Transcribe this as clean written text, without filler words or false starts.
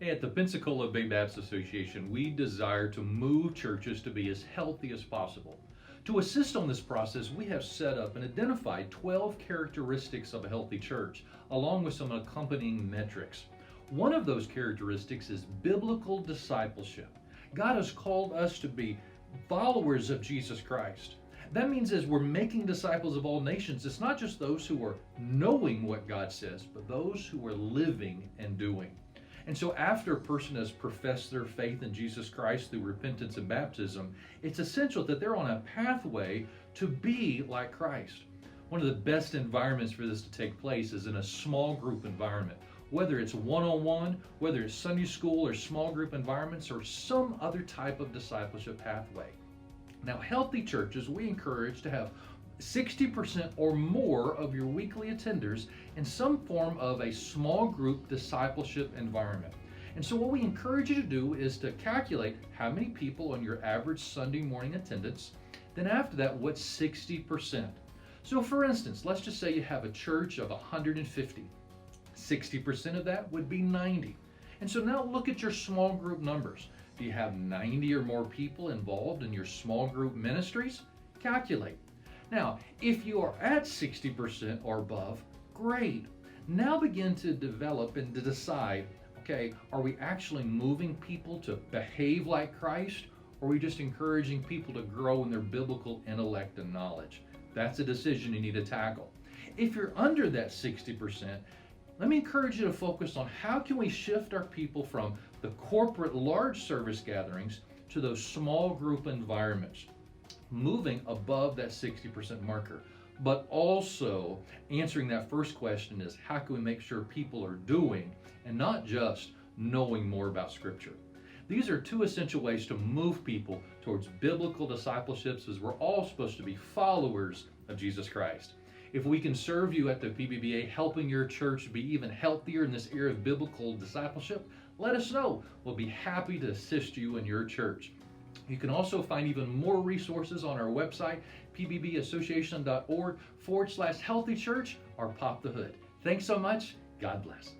Hey, at the Pensacola Bay Baptist Association, we desire to move churches to be as healthy as possible. To assist on this process, we have set up and identified 12 characteristics of a healthy church, along with some accompanying metrics. One of those characteristics is biblical discipleship. God has called us to be followers of Jesus Christ. That means as we're making disciples of all nations, it's not just those who are knowing what God says, but those who are living and doing. And so after a person has professed their faith in Jesus Christ through repentance and baptism, it's essential that they're on a pathway to be like Christ. One of the best environments for this to take place is in a small group environment. Whether it's one-on-one, whether it's Sunday school or small group environments, or some other type of discipleship pathway. Now, healthy churches, we encourage to have 60% or more of your weekly attenders in some form of a small group discipleship environment. And so what we encourage you to do is to calculate how many people on your average Sunday morning attendance, then after that, what's 60%? So for instance, let's just say you have a church of 150. 60% of that would be 90. And so now look at your small group numbers. Do you have 90 or more people involved in your small group ministries? Calculate. Now, if you are at 60% or above, great. Now begin to develop and to decide, okay, are we actually moving people to behave like Christ, or are we just encouraging people to grow in their biblical intellect and knowledge? That's a decision you need to tackle. If you're under that 60%, let me encourage you to focus on how can we shift our people from the corporate large service gatherings to those small group environments, moving above that 60% marker. But also answering that first question is, how can we make sure people are doing and not just knowing more about Scripture? These are two essential ways to move people towards biblical discipleships, as we're all supposed to be followers of Jesus Christ. If we can serve you at the PBBA, helping your church be even healthier in this area of biblical discipleship, let us know. We'll be happy to assist you in your church. You can also find even more resources on our website, pbbassociation.org/healthy church, or Pop the Hood. Thanks so much. God bless.